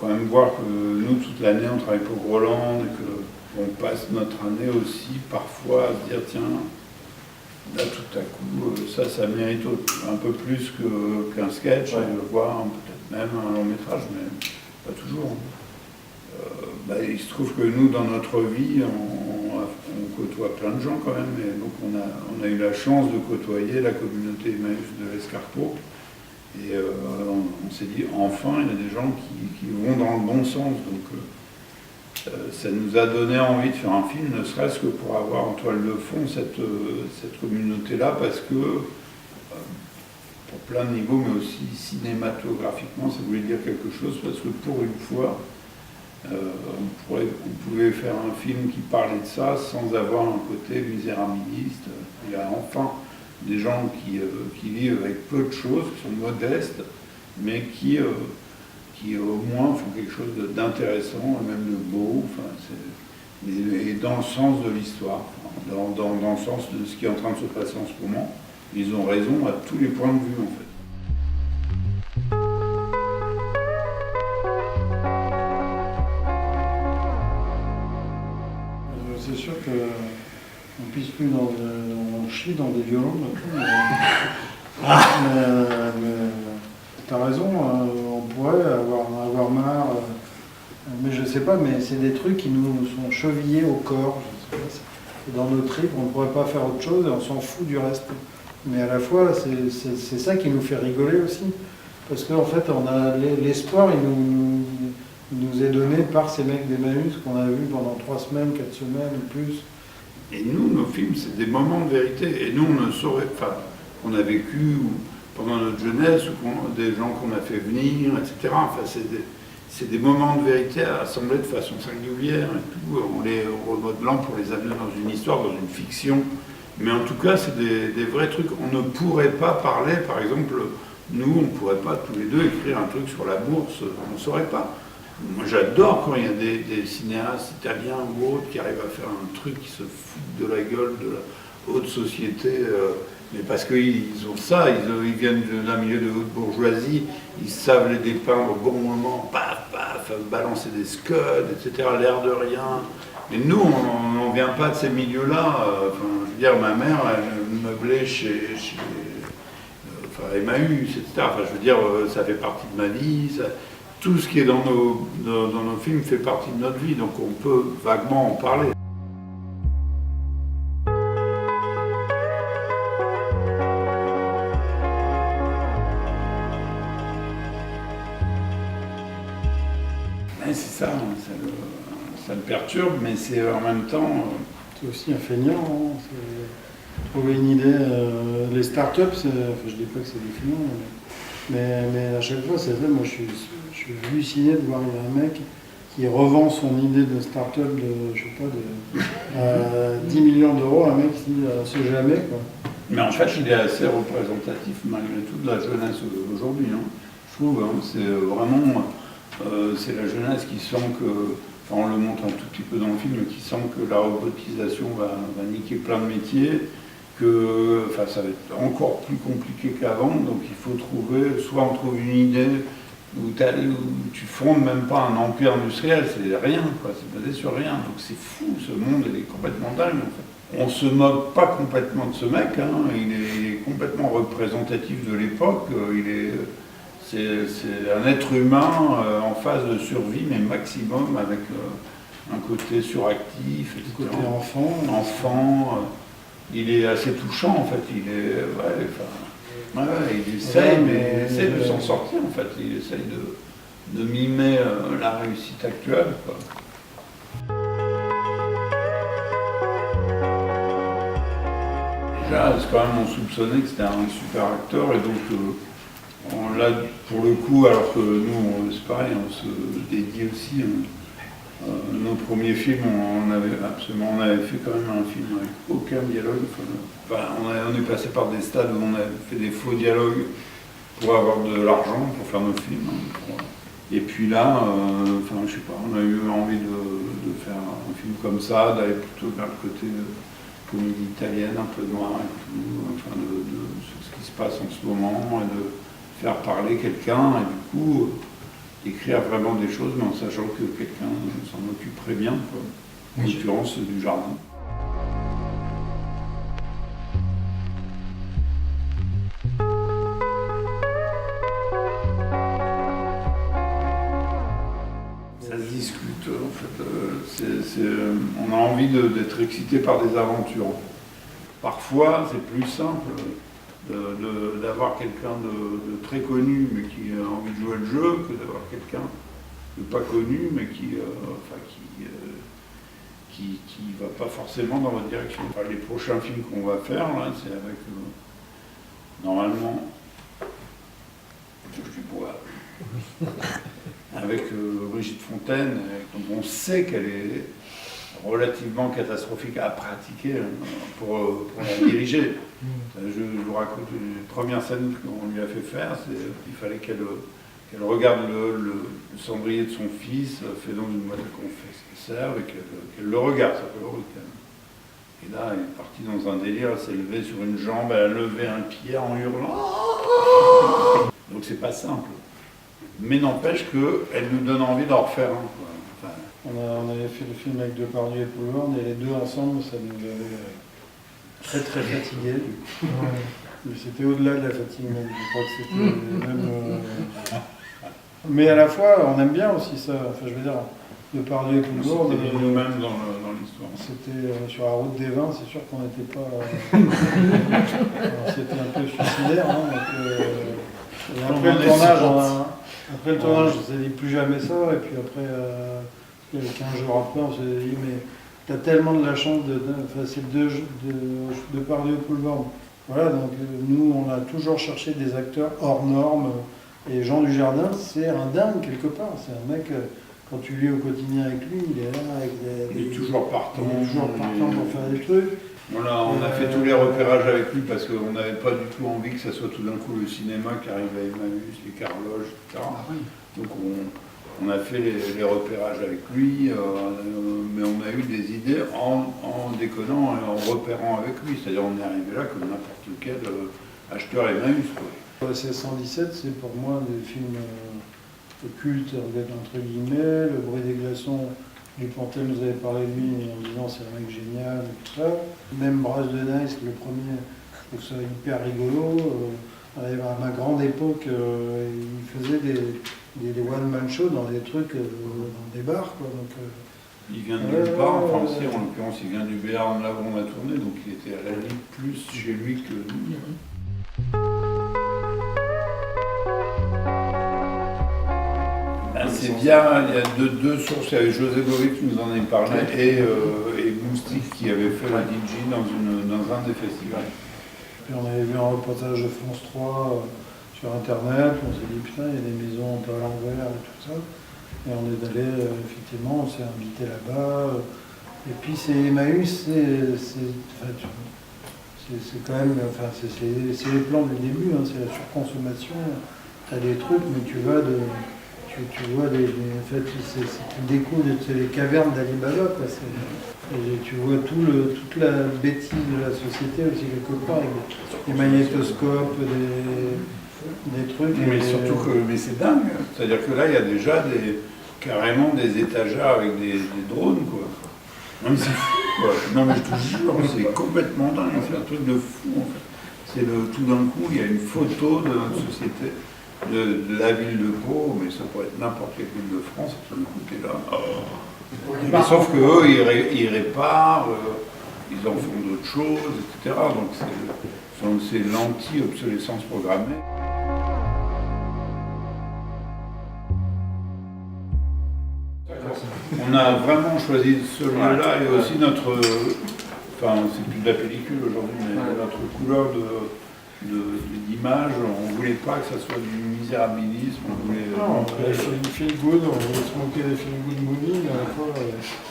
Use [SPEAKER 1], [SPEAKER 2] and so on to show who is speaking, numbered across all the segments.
[SPEAKER 1] quand même voir que nous, toute l'année, on travaille pour Roland et qu'on passe notre année aussi parfois à se dire, tiens, là tout à coup, ça mérite un peu plus qu'un sketch, voire peut-être même un long métrage, mais pas toujours. Il se trouve que nous, dans notre vie, on côtoie plein de gens quand même, et donc on a eu la chance de côtoyer la communauté Emmaüs de l'Escarpeau. Et on s'est dit, enfin, il y a des gens qui vont dans le bon sens. Donc ça nous a donné envie de faire un film, ne serait-ce que pour avoir en toile de fond cette communauté-là, parce que, pour plein de niveaux, mais aussi cinématographiquement, ça voulait dire quelque chose, parce que pour une fois, on pouvait faire un film qui parlait de ça sans avoir un côté misérabiliste. Il y a enfin des gens qui vivent avec peu de choses, qui sont modestes, mais qui au moins font quelque chose d'intéressant, même de beau, et dans le sens de l'histoire, dans le sens de ce qui est en train de se passer en ce moment. Ils ont raison à tous les points de vue, en fait.
[SPEAKER 2] C'est sûr qu'on pisse plus on chie dans des violons, mais t'as raison, on pourrait avoir marre, mais je sais pas, mais c'est des trucs qui nous sont chevillés au corps. Je sais pas, dans nos tripes, on ne pourrait pas faire autre chose et on s'en fout du reste. Mais à la fois, c'est ça qui nous fait rigoler aussi, parce qu'en fait, on a l'espoir, il nous est donné par ces mecs d'Emmaüs qu'on a vus pendant 3 semaines, 4 semaines ou plus.
[SPEAKER 1] Et nous, nos films, c'est des moments de vérité. Et nous, on ne saurait, on a vécu pendant notre jeunesse, ou des gens qu'on a fait venir, etc. C'est des moments de vérité assemblés de façon singulière et tout, en les remodelant pour les amener dans une histoire, dans une fiction. Mais en tout cas, c'est des vrais trucs. On ne pourrait pas parler, par exemple, nous, on ne pourrait pas tous les deux écrire un truc sur la bourse, on ne saurait pas. Moi, j'adore quand il y a des cinéastes italiens ou autres qui arrivent à faire un truc qui se foutent de la gueule de la haute société, mais parce qu'ils ont ça, ils viennent d'un milieu de haute bourgeoisie, ils savent les dépeindre au bon moment, paf, paf, balancer des scuds, etc., l'air de rien. Mais nous, on ne vient pas de ces milieux-là. Je veux dire, ma mère, elle meublait chez Emmaüs, etc. Je veux dire, ça fait partie de ma vie. Tout ce qui est dans nos films fait partie de notre vie, donc on peut vaguement en parler. Mais c'est ça, ça me perturbe, mais c'est en même temps...
[SPEAKER 2] C'est aussi un feignant, hein. Trouver une idée. Les startups, je dis pas que c'est des feignants, mais à chaque fois, c'est vrai, moi je suis halluciné de voir un mec qui revend son idée de start-up de, je sais pas, de 10 millions d'euros, un mec qui dit ce jamais, quoi.
[SPEAKER 1] Mais en fait, il est assez représentatif malgré tout de la jeunesse aujourd'hui, hein. Je trouve, hein, c'est vraiment, c'est la jeunesse qui sent que, on le montre un tout petit peu dans le film, qui sent que la robotisation va niquer plein de métiers, que ça va être encore plus compliqué qu'avant, donc il faut trouver, soit on trouve une idée où tu fondes même pas un empire industriel, c'est rien, quoi, c'est basé sur rien, donc c'est fou, ce monde il est complètement dingue en fait. On se moque pas complètement de ce mec, hein, il est complètement représentatif de l'époque, c'est un être humain en phase de survie, mais maximum, avec un côté suractif, etc.
[SPEAKER 2] Le côté
[SPEAKER 1] enfant, il est assez touchant en fait, il essaye, mais il essaie de s'en sortir en fait, il essaye de mimer la réussite actuelle, quoi. Déjà, quand même, on soupçonnait que c'était un super acteur, et donc là, pour le coup, alors que nous, c'est pareil, on se dédie aussi. Nos premiers films, on avait fait quand même un film avec aucun dialogue. On est passé par des stades où on a fait des faux dialogues pour avoir de l'argent pour faire nos films. Et puis là, je sais pas, on a eu envie de faire un film comme ça, d'aller plutôt vers le côté comédie italienne, un peu noire et tout, de ce qui se passe en ce moment, et de faire parler quelqu'un. Et du coup, écrire vraiment des choses, mais en sachant que quelqu'un s'en occuperait bien, quoi. En l'occurrence du jardin. Ça se discute, en fait. On a envie d'être excité par des aventures. Parfois, c'est plus simple d'avoir quelqu'un de très connu, mais qui a envie de jouer le jeu, que d'avoir quelqu'un de pas connu, mais qui va pas forcément dans votre direction. Enfin, les prochains films qu'on va faire, là, c'est avec, normalement, je suis bois, avec Brigitte Fontaine, dont on sait qu'elle est relativement catastrophique à pratiquer pour la diriger. Je vous raconte une première scène qu'on lui a fait faire, il fallait qu'elle regarde le cendrier de son fils fait dans une boîte à conserve et qu'elle le regarde, ça fait le week-end. Et là, elle est partie dans un délire, elle s'est levée sur une jambe, elle a levé un pied en hurlant. Donc c'est pas simple. Mais n'empêche qu'elle nous donne envie d'en refaire un, quoi. Enfin,
[SPEAKER 2] on avait fait le film avec Depardieu et Paul Horn, et les deux ensemble, ça nous avait très très fatigués. Mais c'était au-delà de la fatigue même, je crois que c'était même... Mais à la fois, on aime bien aussi ça. Enfin, je veux dire, Depardieu et Paul Horn...
[SPEAKER 1] C'était nous-mêmes dans l'histoire.
[SPEAKER 2] C'était sur la route des vins, c'est sûr qu'on n'était pas... c'était un peu suicidaire, hein, donc, après le tournage, on s'est dit plus jamais ça, et puis après, 15 jours après, on s'est dit, mais t'as tellement de la chance c'est Depardieu et Paul Horn. Voilà, donc nous, on a toujours cherché des acteurs hors normes, et Jean Dujardin, c'est un dingue quelque part. C'est un mec, quand tu lis au quotidien avec lui, il est là,
[SPEAKER 1] il est toujours partant.
[SPEAKER 2] Il est toujours partant pour faire des trucs.
[SPEAKER 1] Voilà, on a fait tous les repérages avec lui parce qu'on n'avait pas du tout envie que ça soit tout d'un coup le cinéma qui arrive à Emmaüs, les carloges, etc. Ah oui. Donc on a fait les repérages avec lui, mais on a eu des idées en déconnant et en repérant avec lui. C'est-à-dire on est arrivé là comme n'importe quel acheteur Emmaüs, quoi.
[SPEAKER 2] OSS 117, c'est pour moi des films cultes, entre guillemets. Le bruit des glaçons, Dupontel nous avait parlé de lui en disant c'est un mec génial, et tout ça. Même Brasse de Nice, le premier, je trouve ça hyper rigolo. À ma grande époque, il faisait des one-man shows dans des trucs, dans des bars, quoi. Donc,
[SPEAKER 1] il vient de nulle part, en français en l'occurrence, il vient du Béarn, là où on a tourné, donc il était à la limite plus chez lui que nous. C'est bien, il y a deux sources, il y avait José Bové qui nous en avait parlé et Moustique qui avait fait la DJ dans un des festivals.
[SPEAKER 2] Puis on avait vu un reportage de France 3 sur internet, on s'est dit putain il y a des maisons un peu à l'envers et tout ça. Et on est allé, effectivement, on s'est invité là-bas. Et puis c'est Emmaüs, c'est quand même, enfin c'est les plans du début, hein, c'est la surconsommation. Tu as des trucs, mais tu vois en fait, tu découvres les cavernes d'Ali Baba, quoi. Et tu vois toute la bêtise de la société aussi quelque part, avec des magnétoscopes, des trucs.
[SPEAKER 1] Mais surtout que c'est dingue, c'est-à-dire que là il y a déjà carrément des étagères avec des drones, quoi. Non mais c'est fou, quoi. Non mais je te jure, c'est complètement dingue, c'est un truc de fou en fait. Tout d'un coup il y a une photo de notre société. De la ville de Pau, mais ça pourrait être n'importe quelle ville de France, ça le côté là. Mais sauf qu'eux, ils réparent, ils en font d'autres choses, etc. Donc c'est l'anti-obsolescence programmée. On a vraiment choisi ce lieu-là et aussi notre... Enfin, c'est plus de la pellicule aujourd'hui, mais notre couleur d'image, on ne voulait pas que ça soit du misérabilisme, on voulait montrer...
[SPEAKER 2] On fait une feel good, on voulait se moquer des feel good movies, mais à la fois...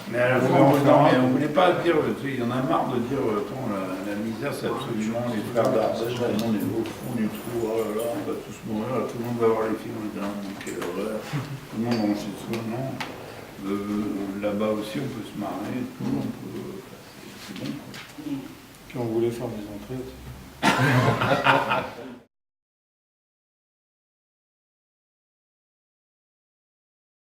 [SPEAKER 1] Mais à la fois, on ne voulait pas dire, il y en a marre de dire, attends, la misère c'est absolument les frères d'Ardèche, on est au fond du trou, oh là là, on va tous mourir, tout le monde va voir les films, on dit, quelle horreur, tout le monde va manger de soi, non. Là-bas aussi, on peut se marrer, tout le monde peut... C'est bon, quoi.
[SPEAKER 2] Puis on voulait faire des entrées.